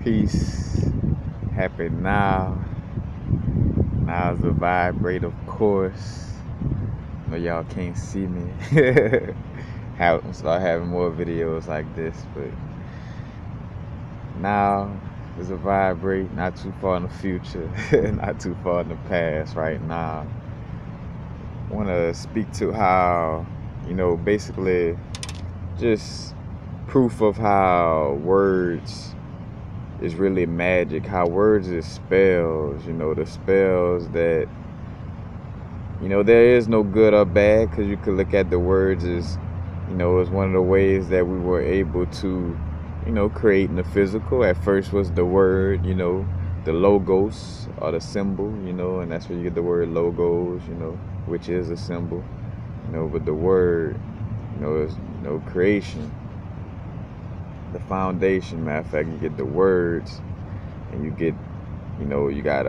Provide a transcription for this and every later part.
Peace. Happy now. Now's the vibrate, of course. No, y'all can't see me. Start having more videos like this, but now there's a vibrate, not too far in the future, not too far in the past right now. I want to speak to how, basically just proof of how words is really magic, how words is spells, the spells that, there is no good or bad, because you could look at the words as, as one of the ways that we were able to, create in the physical. At first was the word, the logos or the symbol, and that's where you get the word logos, which is a symbol, but the word, is, creation. The foundation. Matter of fact, you get the words, and you get, you got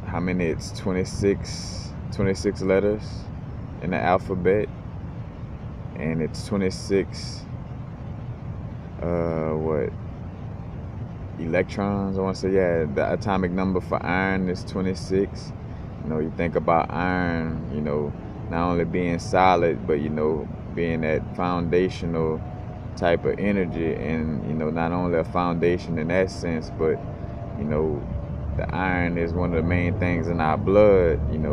how many? It's 26 letters in the alphabet, and it's 26 electrons. I want to say, yeah, the atomic number for iron is 26. You think about iron, not only being solid, but being that foundational type of energy, and not only a foundation in that sense, but the iron is one of the main things in our blood, and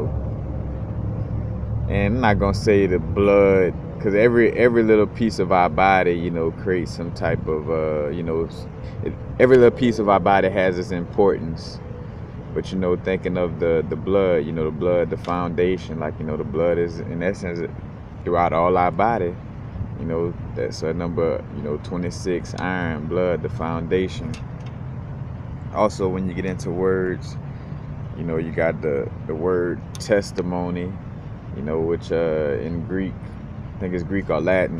I'm not gonna say the blood, because every little piece of our body, creates some type of every little piece of our body has its importance. But thinking of the blood, the blood, the foundation, like the blood is in essence throughout all our body. That's a number, 26, iron, blood, the foundation. Also, when you get into words, you got the word testimony, which in Greek, I think it's Greek or Latin,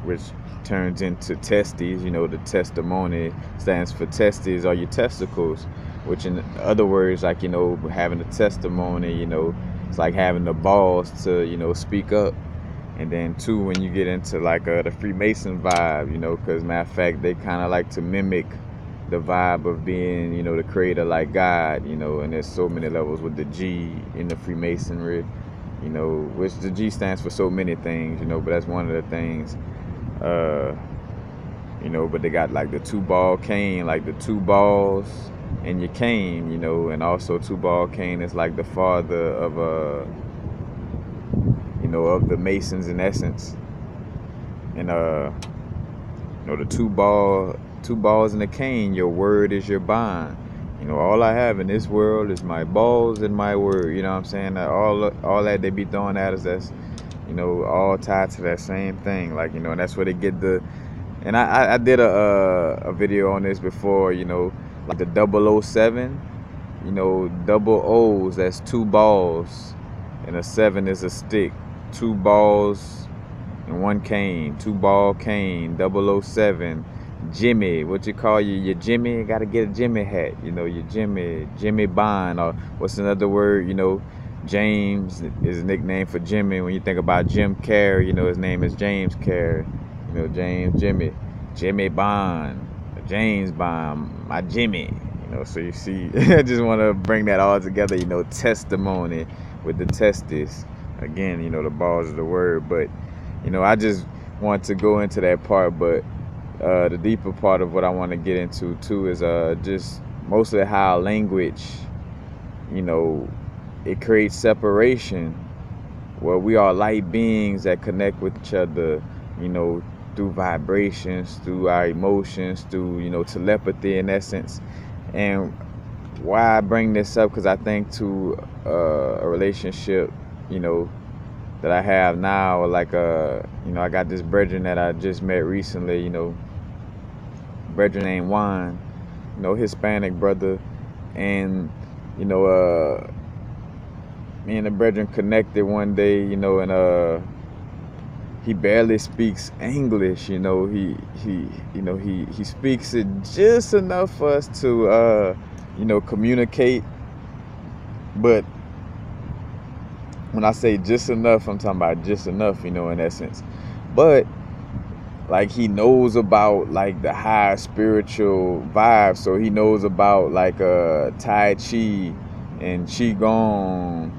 which turns into testes. The testimony stands for testes, or your testicles, which in other words, like, having a testimony, it's like having the balls to, speak up. And then too, when you get into like the Freemason vibe, because matter of fact, they kind of like to mimic the vibe of being, the creator, like God, and there's so many levels with the G in the Freemasonry, which the G stands for so many things, but that's one of the things, but they got like the two-ball cane, like the two balls in your cane, and also two-ball cane is like the father of of the Masons in essence. And the two balls in the cane, your word is your bond. All I have in this world is my balls and my word. You know what I'm saying? All that they be throwing at us, that's all tied to that same thing. Like, and that's where they get the. And I did a video on this before. Like the 007. Double O's, that's two balls, and a 7 is a stick. Two balls and one cane, two-ball cane, 007. Jimmy, what you call your Jimmy? Gotta get a Jimmy hat, your Jimmy Bond, or what's another word, James is a nickname for Jimmy. When you think about Jim Carrey, his name is James Carrey, Jimmy Bond, James Bond, my Jimmy, so you see, I just want to bring that all together, testimony with the testes. Again, the balls of the word, but I just want to go into that part, but the deeper part of what I want to get into too is just mostly how language, it creates separation, where we are light beings that connect with each other, through vibrations, through our emotions, through telepathy in essence. And why I bring this up, because I think to a relationship, that I have now, like I got this brethren that I just met recently, brethren named Juan, Hispanic brother, and me and the brethren connected one day, and he barely speaks English, he speaks it just enough for us to communicate. But when I say just enough, I'm talking about just enough, in essence. But like he knows about like the high spiritual vibe. So he knows about like Tai Chi and Qigong.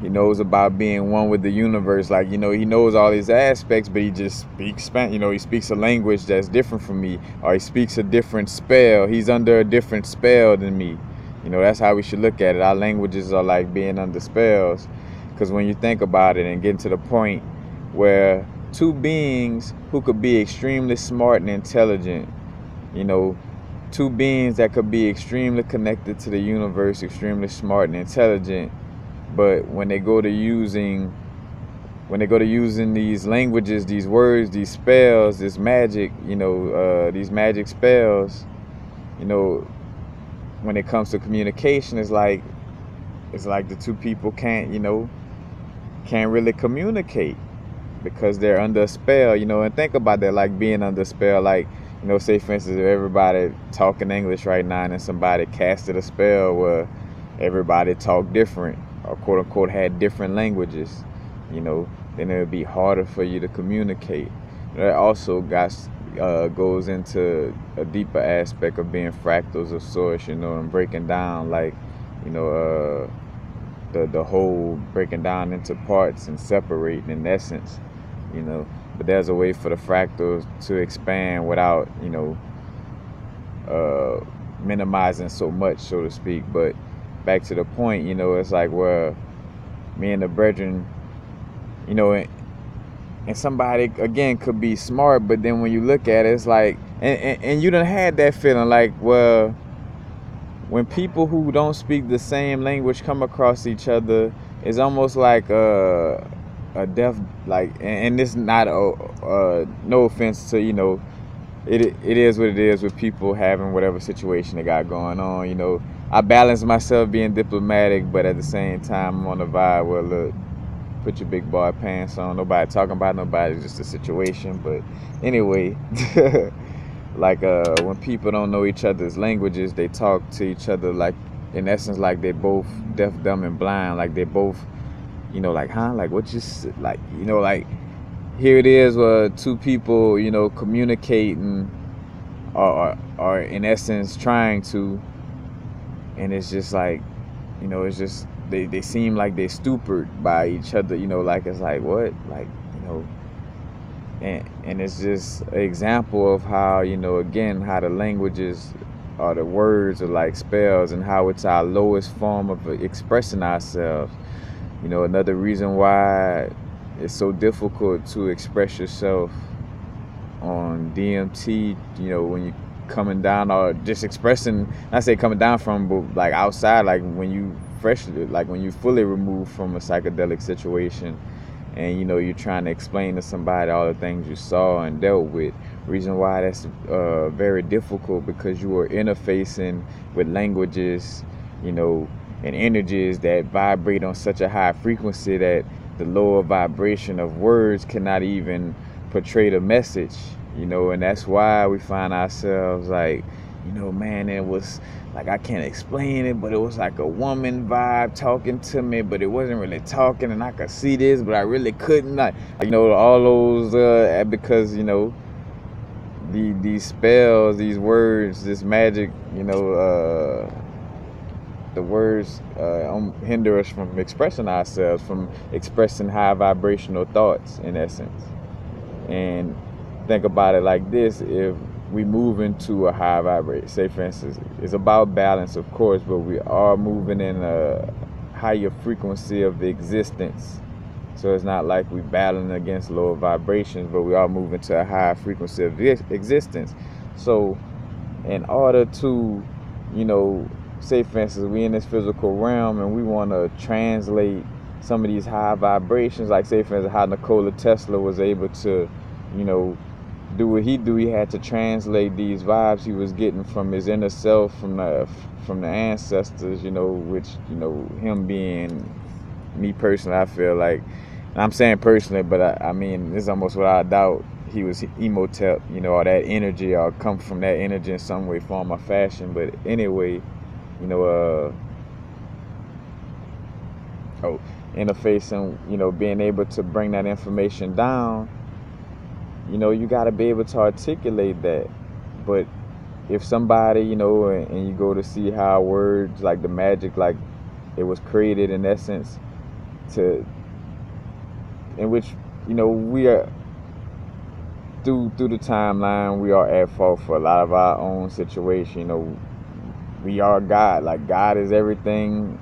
He knows about being one with the universe. Like, you know, he knows all these aspects, but he just speaks Spanish. You know, he speaks a language that's different from me, or he speaks a different spell. He's under a different spell than me. You know, that's how we should look at it. Our languages are like being under spells. Because when you think about it and get to the point where two beings who could be extremely smart and intelligent, you know, two beings that could be extremely connected to the universe, extremely smart and intelligent, but when they go to using these languages, these words, these spells, this magic, you know, these magic spells, you know, when it comes to communication, it's like the two people can't really communicate because they're under a spell, you know. And think about that, like being under a spell, like, you know, say for instance, if everybody talking English right now and then somebody casted a spell where everybody talked different or quote unquote had different languages, you know, then it would be harder for you to communicate. That also goes into a deeper aspect of being fractals of sorts, you know, and breaking down, like, you know, the whole, breaking down into parts and separating in essence, you know. But there's a way for the fractals to expand without, you know, minimizing so much, so to speak. But back to the point, you know, it's like where me and the brethren, you know, and somebody again could be smart, but then when you look at it, it's like, and you done had that feeling like, well, when people who don't speak the same language come across each other, it's almost like a deaf, like, and this is not no offense to, you know, it is what it is with people having whatever situation they got going on, you know. I balance myself being diplomatic, but at the same time I'm on the vibe where, look, put your big boy pants on. Nobody talking about nobody, just a situation. But anyway, like when people don't know each other's languages, they talk to each other like, in essence, like they both deaf, dumb, and blind. Like they both, you know, like, huh? Like what you, like, you know, like here it is where two people, you know, communicating or in essence trying to, and it's just like, you know, it's just they seem like they're stupid by each other, you know, like it's like what, like, you know, and it's just an example of how, you know, again, how the languages or the words are like spells, and how it's our lowest form of expressing ourselves. You know, another reason why it's so difficult to express yourself on DMT, you know, when you coming down, or just expressing, not say coming down from, but like outside, like when you freshly, like when you fully removed from a psychedelic situation, and you know you're trying to explain to somebody all the things you saw and dealt with. Reason why that's very difficult, because you are interfacing with languages, you know, and energies that vibrate on such a high frequency that the lower vibration of words cannot even portray the message, you know. And that's why we find ourselves like, you know, man, it was like, I can't explain it, but it was like a woman vibe talking to me, but it wasn't really talking, and I could see this, but I really couldn't. Like, you know, all those, because, you know, these spells, these words, this magic, you know, the words hinder us from expressing ourselves, from expressing high vibrational thoughts, in essence. And think about it like this: if we move into a high vibration, say for instance, it's about balance, of course, but we are moving in a higher frequency of existence. So it's not like we're battling against lower vibrations, but we are moving to a higher frequency of existence. So in order to, you know, say for instance, we in this physical realm and we want to translate some of these high vibrations, like say for instance how Nikola Tesla was able to, you know, do what he do. He had to translate these vibes he was getting from his inner self, from the ancestors, you know, which, you know, him being me personally, I feel like, and I'm saying personally, but I mean, it's almost without a doubt he was Imhotep, you know, or that energy, or come from that energy in some way, form, or fashion. But anyway, you know, interfacing, you know, being able to bring that information down, you got to be able to articulate that. But if somebody, and you go to see how words, like the magic, like it was created in essence to, in which, we are, through the timeline, we are at fault for a lot of our own situation. We are God. Like, God is everything.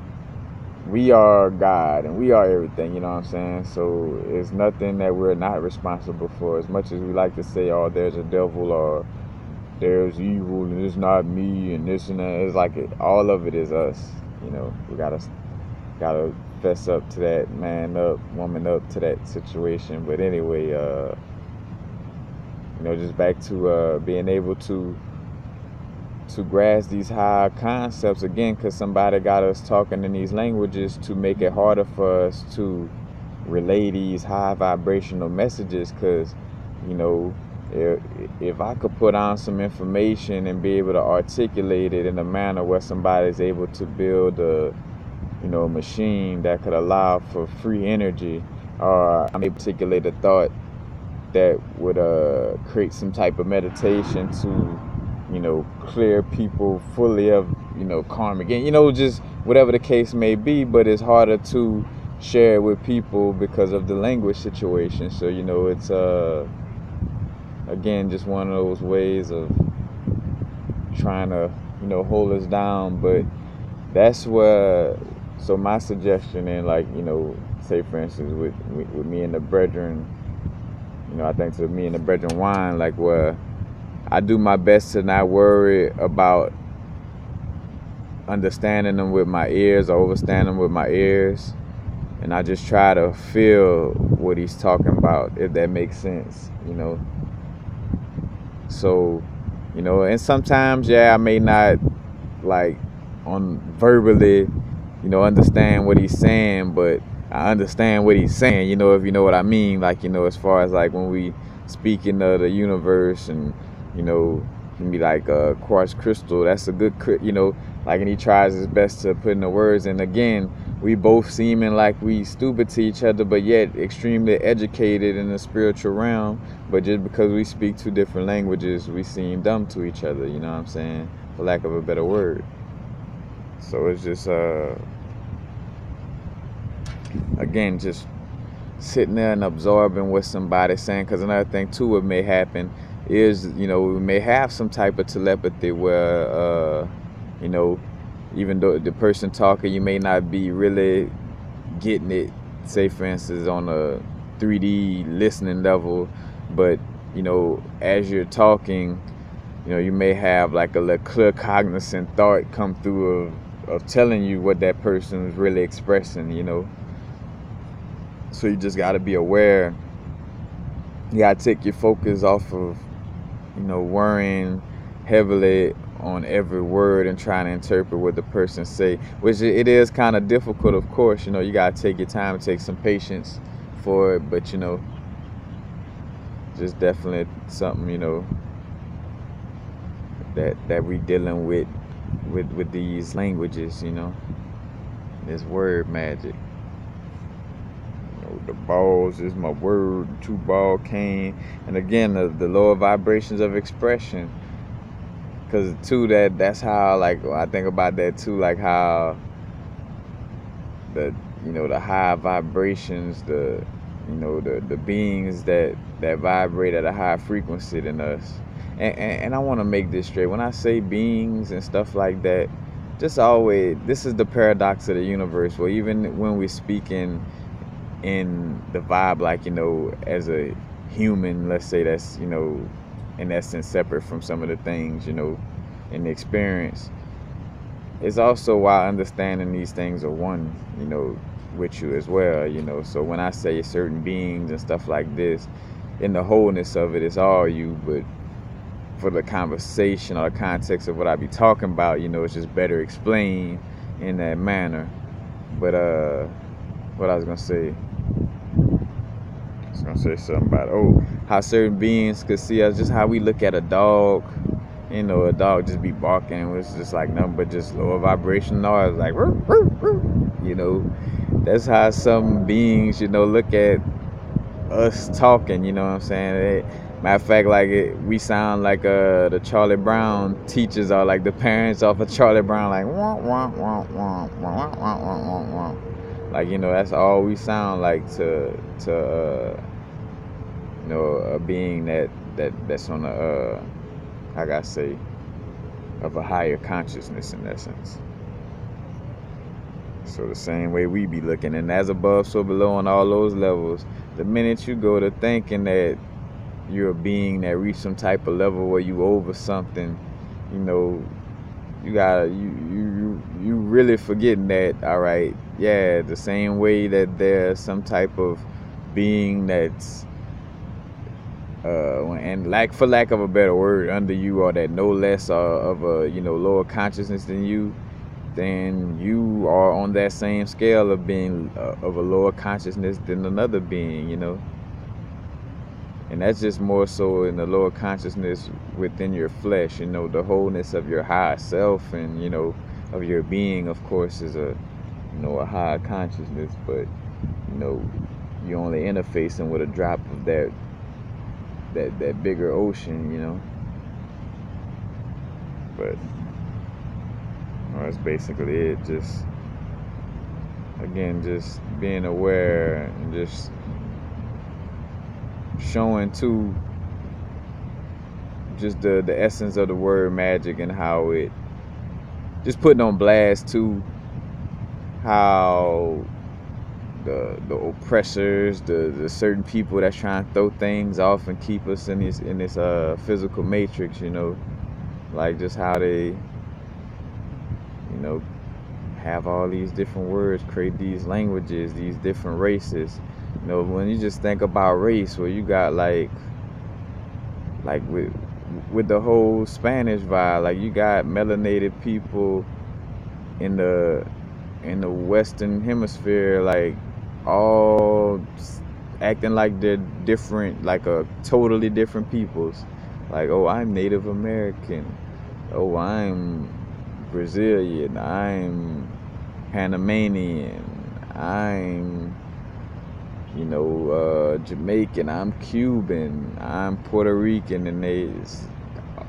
We are God and we are everything, you know what I'm saying? So it's nothing that we're not responsible for. As much as we like to say, oh, there's a devil, or there's evil and it's not me and this and that, it's like all of it is us. We gotta fess up to that, man up, woman up to that situation. But anyway, just back to being able to grasp these high concepts again, because somebody got us talking in these languages to make it harder for us to relay these high vibrational messages. Because if I could put on some information and be able to articulate it in a manner where somebody's able to build a machine that could allow for free energy, or I'm able to articulate a thought that would create some type of meditation to clear people fully of karma again, just whatever the case may be. But it's harder to share it with people because of the language situation. So it's again just one of those ways of trying to hold us down. But that's where, so my suggestion, and like say for instance with me and the brethren, I think to me and the brethren wine, like where I do my best to not worry about understanding them with my ears or overstanding them with my ears, and I just try to feel what he's talking about, if that makes sense. So and sometimes I may not like on verbally understand what he's saying, but I understand what he's saying, if you know what I mean, like as far as like when we speaking of the universe, and can be like a quartz crystal, that's a good like, and he tries his best to put in the words, and again we both seeming like we stupid to each other, but yet extremely educated in the spiritual realm. But just because we speak two different languages, we seem dumb to each other, you know what I'm saying, for lack of a better word. So it's just again just sitting there and absorbing what somebody's saying. Because another thing too, what may happen is we may have some type of telepathy where even though the person talking, you may not be really getting it, say for instance on a 3D listening level, but as you're talking, you may have like a clear cognizant thought come through of telling you what that person is really expressing. So you just got to be aware. You got to take your focus off of worrying heavily on every word and trying to interpret what the person say, which it is kind of difficult, of course. You got to take your time, take some patience for it, but just definitely something that we dealing with these languages, this word magic. The balls is my word, 2 ball cane, and again the lower vibrations of expression. Because too, that's how, like, I think about that too, like how the the high vibrations, the beings that vibrate at a high frequency than us. And I want to make this straight. When I say beings and stuff like that, just always, this is the paradox of the universe, where even when we speak in the vibe, like as a human, let's say, that's in essence separate from some of the things in the experience, it's also why understanding these things are one with you as well. So when I say certain beings and stuff like this, in the wholeness of it, it's all you, but for the conversation or the context of what I be talking about, it's just better explained in that manner. But what I was gonna say, something about how certain beings could see us, just how we look at a dog. A dog just be barking, it's just like nothing but just lower vibration noise, like roo, roo, roo. That's how some beings look at us talking, what I'm saying. Matter of fact, like we sound like the Charlie Brown teachers are like the parents off of Charlie Brown, like wah, wah, wah, wah, wah, wah, wah, wah, wah. Like, you know, that's all we sound like to you know, a being that's on how can I say, of a higher consciousness in essence. So the same way we be looking, and as above, so below on all those levels. The minute you go to thinking that you're a being that reached some type of level where you over something, you know, you really forgetting that, all right, yeah, the same way that there's some type of being that's and for lack of a better word, under you, or that no less of a, you know, lower consciousness than you, then you are on that same scale of being of a lower consciousness than another being, you know. And that's just more so in the lower consciousness within your flesh, you know, the wholeness of your higher self, and, you know, of your being, of course, is a, you know, a higher consciousness. But, you know, you're only interfacing with a drop of that bigger ocean, you know. But well, that's basically it. Just, again, just being aware and just showing too just the essence of the word magic, and how it just putting on blast too how the oppressors, the certain people that's trying to throw things off and keep us in this physical matrix, you know, like just how they, you know, have all these different words, create these languages, these different races. You know, when you just think about race, where you got like with the whole Spanish vibe, like you got melanated people in the Western Hemisphere, like all acting like they're different, like a totally different peoples. Like, oh, I'm Native American. Oh, I'm Brazilian. I'm Panamanian. I'm, you know, Jamaican. I'm Cuban. I'm Puerto Rican, and they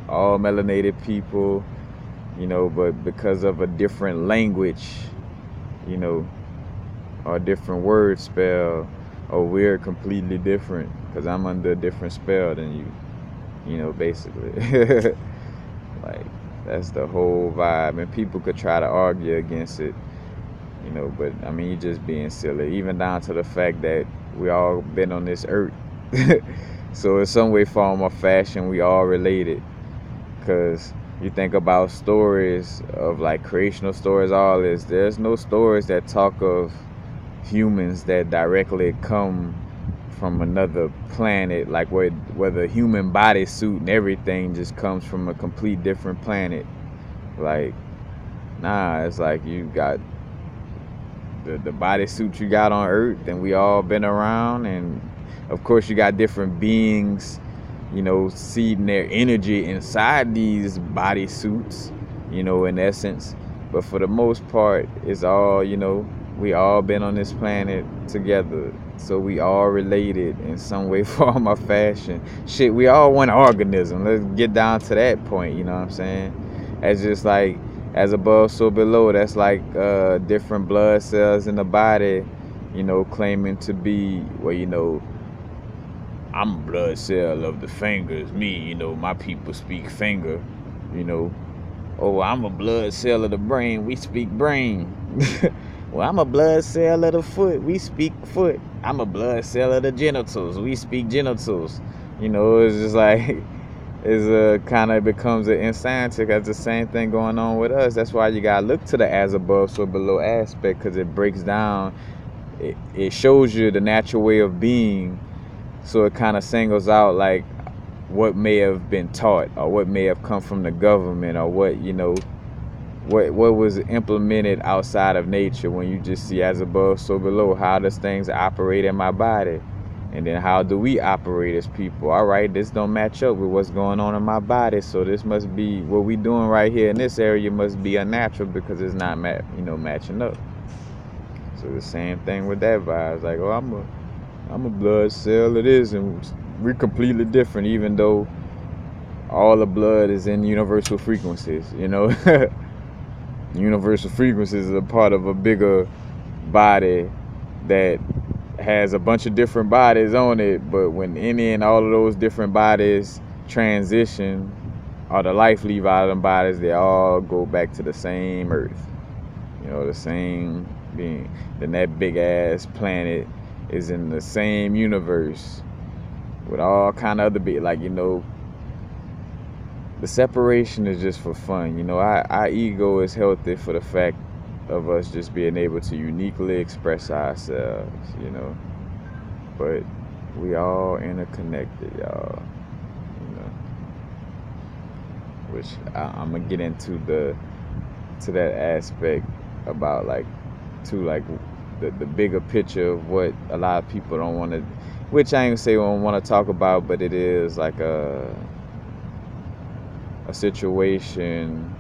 all melanated people, you know, but because of a different language, you know, or a different word spell, or we're completely different because I'm under a different spell than you, you know, basically. Like, that's the whole vibe, and people could try to argue against it, you know, but I mean, you're just being silly, even down to the fact that we all been on this earth. So in some way, form, or fashion, we all related, because you think about stories of like creational stories, all this, there's no stories that talk of humans that directly come from another planet, like where the human bodysuit and everything just comes from a complete different planet. Like, nah, it's like you got the bodysuit you got on Earth, and we all been around, and of course you got different beings, you know, seeding their energy inside these bodysuits, you know, in essence. But for the most part, it's all, you know, we all been on this planet together, so we all related in some way, form, or fashion. Shit, we all one organism. Let's get down to that point, you know what I'm saying? It's just like, as above, so below. That's like different blood cells in the body, you know, claiming to be, well, you know, I'm a blood cell of the fingers. Me, you know, my people speak finger, you know. Oh, I'm a blood cell of the brain. We speak brain. Well, I'm a blood cell of the foot. We speak foot. I'm a blood cell of the genitals. We speak genitals. You know, it's just like, it's kind of becomes an insanity. That's the same thing going on with us. That's why you gotta look to the as above, so below aspect, because it breaks down. It shows you the natural way of being. So it kind of singles out like what may have been taught, or what may have come from the government, or what, you know, what was implemented outside of nature. When you just see as above, so below, how does things operate in my body, and then how do we operate as people? All right, this don't match up with what's going on in my body, so this must be what we doing right here in this area must be unnatural, because it's not matching up. So the same thing with that vibe. It's like, oh, I'm a blood cell of this, and we're completely different, even though all the blood is in universal frequencies, you know. Universal frequencies are a part of a bigger body that has a bunch of different bodies on it, but when any and all of those different bodies transition or the life leave out of them bodies, they all go back to the same earth, you know, the same being. Then that big ass planet is in the same universe with all kind of other big, like, you know, the separation is just for fun, you know. Our ego is healthy for the fact of us just being able to uniquely express ourselves, you know. But we all interconnected, y'all, you know. Which I'm gonna get into that aspect about, like, like the bigger picture of what a lot of people don't want to, which I ain't gonna say don't want to talk about, but it is like a situation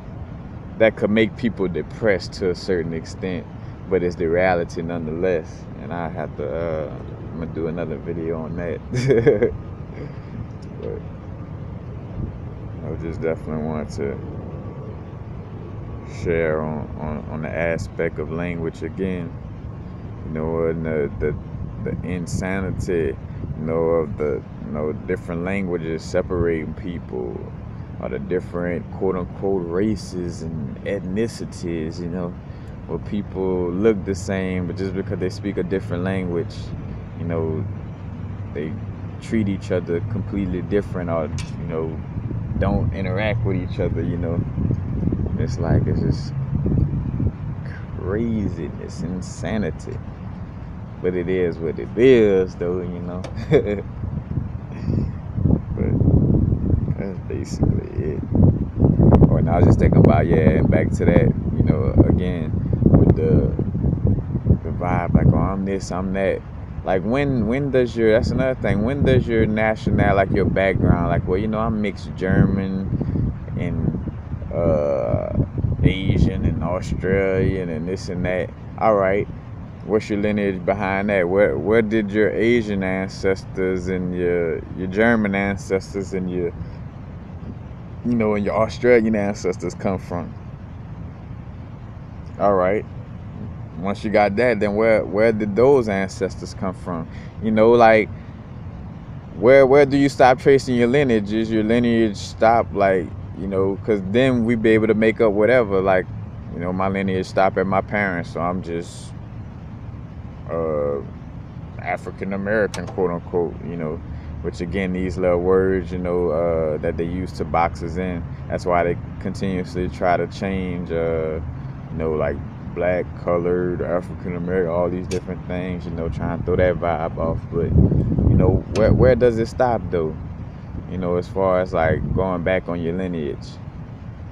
that could make people depressed to a certain extent, but it's the reality nonetheless. And I have to I'm gonna do another video on that. But I just definitely want to share on the aspect of language again, you know, and the insanity, you know, of the, you know, different languages separating people, or the different quote unquote races and ethnicities, you know, where people look the same, but just because they speak a different language, you know, they treat each other completely different, or, you know, don't interact with each other, you know. It's like, it's just craziness, insanity. But it is what it is, though, you know. But that's basically it. Or now I was just thinking about, yeah, and back to that, you know, again, with the vibe, like, oh, I'm this, I'm that. Like, when does your, that's another thing, when does your nationality, like your background, like, well, you know, I'm mixed German and Asian and Australian and this and that. All right, what's your lineage behind that? Where did your Asian ancestors and your German ancestors and your, you know, and your Australian ancestors come from? All right, once you got that, then where did those ancestors come from? You know, like, where do you stop tracing your lineage? Is your lineage stop, like, you know, because then we be able to make up whatever. Like, you know, my lineage stop at my parents, so I'm just African American, quote unquote, you know. Which again, these little words, you know, that they use to box us in. That's why they continuously try to change, you know, like black, colored, African American, all these different things, you know, trying to throw that vibe off. But, you know, where does it stop though? You know, as far as like going back on your lineage,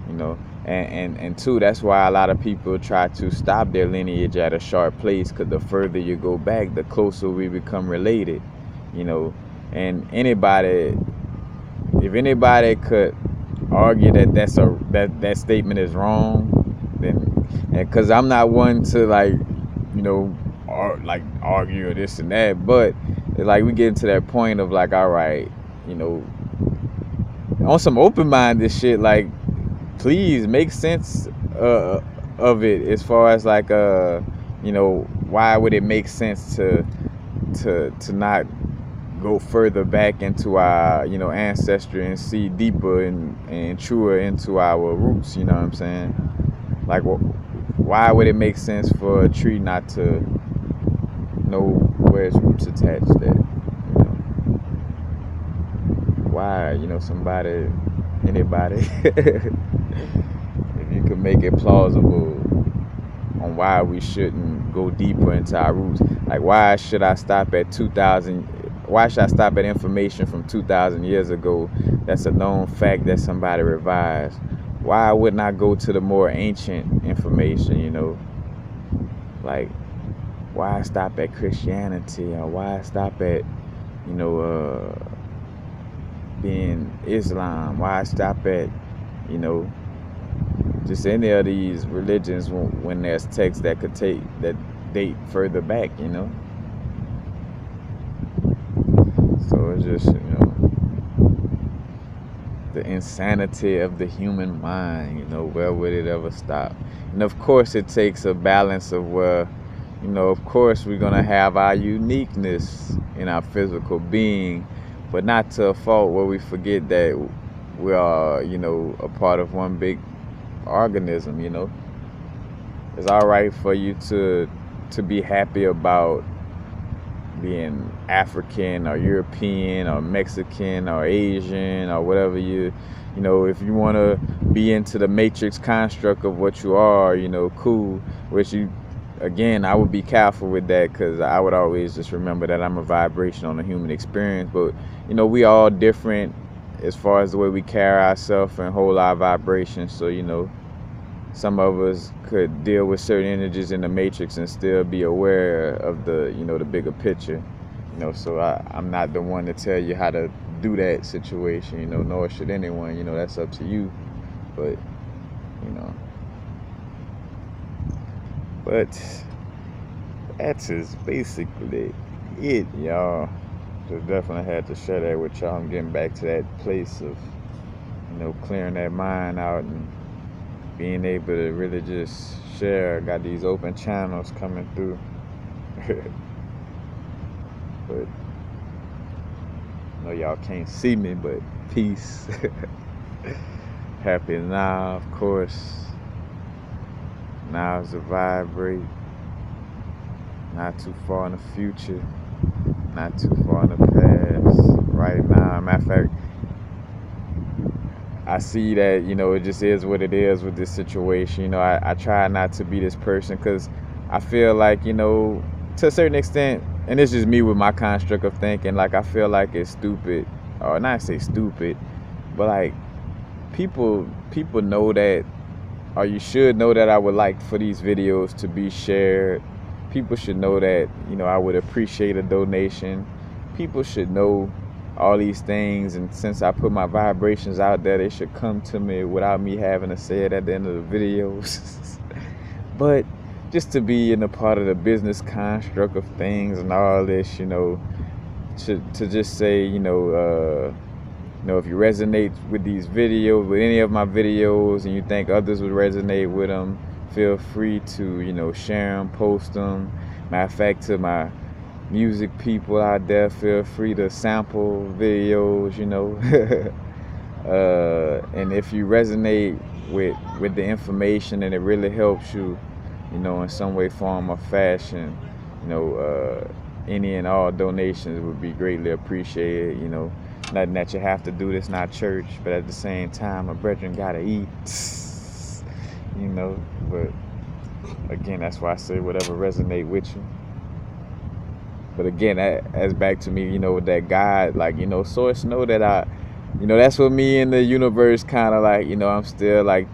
you know. And two, that's why a lot of people try to stop their lineage at a sharp place, because the further you go back, the closer we become related, you know. And anybody, if anybody could argue that that statement is wrong, then, and because I'm not one to, like, you know, like argue or this and that, but like we get to that point of like, all right, you know, on some open-minded shit, like, please make sense of it, as far as like, you know, why would it make sense to not go further back into our, you know, ancestry and see deeper and truer into our roots, you know what I'm saying? Like, why would it make sense for a tree not to know where its roots attached at, you know? Why, you know, anybody if you could make it plausible on why we shouldn't go deeper into our roots. Like, why should I stop at 2,000? Why should I stop at information from 2,000 years ago that's a known fact that somebody revised? Why wouldn't I go to the more ancient information, you know? Like, why stop at Christianity, or why stop at, you know, being Islam? Why stop at, you know, just any of these religions when there's texts that could that date further back, you know? So it's just, you know, the insanity of the human mind, where would it ever stop? And of course, it takes a balance of where, of course, we're going to have our uniqueness in our physical being, but not to a fault where we forget that we are, a part of one big organism. It's all right for you to be happy about being African or European or Mexican or Asian or whatever if you want to be into the matrix construct of what you are, cool. Which again, I would be careful with that, because I would always just remember that I'm a vibration on a human experience. But we all different as far as the way we carry ourselves and hold our vibrations. So some of us could deal with certain energies in the matrix and still be aware of the the bigger picture. So I'm not the one to tell you how to do that situation, nor should anyone. That's up to you. But but that's just basically it, y'all. Just definitely had to share that with y'all. I'm getting back to that place of clearing that mind out and being able to really just share. Got these open channels coming through. But I know y'all can't see me, but peace. Happy now, of course. Now is to vibrate. Not too far in the future. Not too far in the past. Right now, matter of fact, I see that, it just is what it is with this situation. I try not to be this person, because I feel like, to a certain extent, and it's just me with my construct of thinking, like, I feel like it's stupid, or not say stupid, but like, people know that, or you should know that I would like for these videos to be shared. People should know that, I would appreciate a donation. People should know all these things, and since I put my vibrations out there, they should come to me without me having to say it at the end of the videos. But just to be in a part of the business construct of things and all this, to just say, if you resonate with these videos, with any of my videos, and you think others would resonate with them, feel free to, share them, post them. Matter of fact, to my music people out there, feel free to sample videos, and if you resonate with the information and it really helps you, in some way, form, or fashion, any and all donations would be greatly appreciated. Nothing that you have to do. This not church, but at the same time, a brethren gotta eat. But again, that's why I say whatever resonate with you. But again, that's back to me, with that God, like, source, know that that's what me and the universe kind of like, I'm still like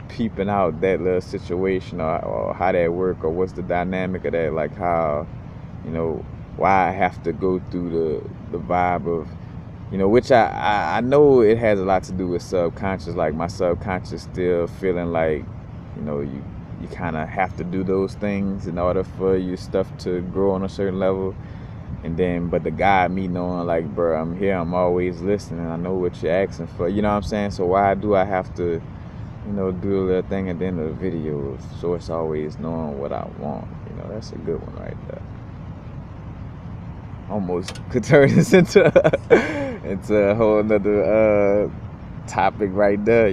peeping out that little situation, or how that work, or what's the dynamic of that, like how, why I have to go through the vibe of, which I know it has a lot to do with subconscious, like my subconscious still feeling like, you kind of have to do those things in order for your stuff to grow on a certain level. And then, but the God, me knowing like, bro, I'm here, I'm always listening, I know what you're asking for, what I'm saying? So why do I have to, do a little thing at the end of the video? So it's always knowing what I want. That's a good one right there. Almost could turn this into a whole nother topic right there,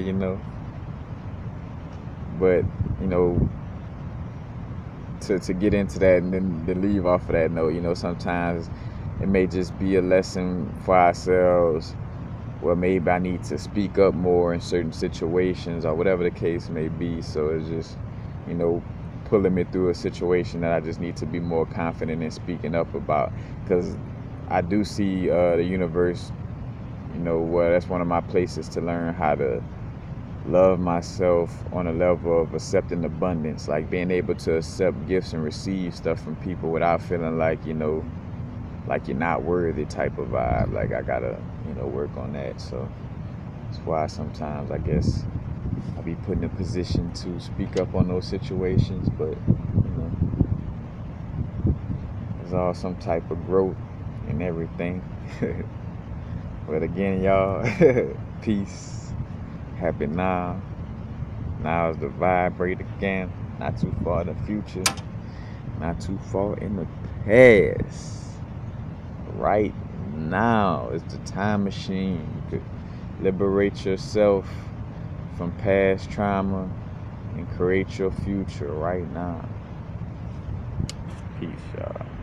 But to get into that and then to leave off of that note, sometimes it may just be a lesson for ourselves, where maybe I need to speak up more in certain situations, or whatever the case may be. So it's just, pulling me through a situation that I just need to be more confident in speaking up about, because I do see the universe, where that's one of my places to learn how to love myself on a level of accepting abundance, like being able to accept gifts and receive stuff from people without feeling like, like you're not worthy type of vibe. Like I gotta, work on that. So that's why sometimes I guess I'll be put in a position to speak up on those situations, but there's all some type of growth in everything. But again, y'all, Peace. Happy now. Now is the vibrate again. Not too far in the future. Not too far in the past. Right now is the time machine. You could liberate yourself from past trauma and create your future right now. Peace, y'all.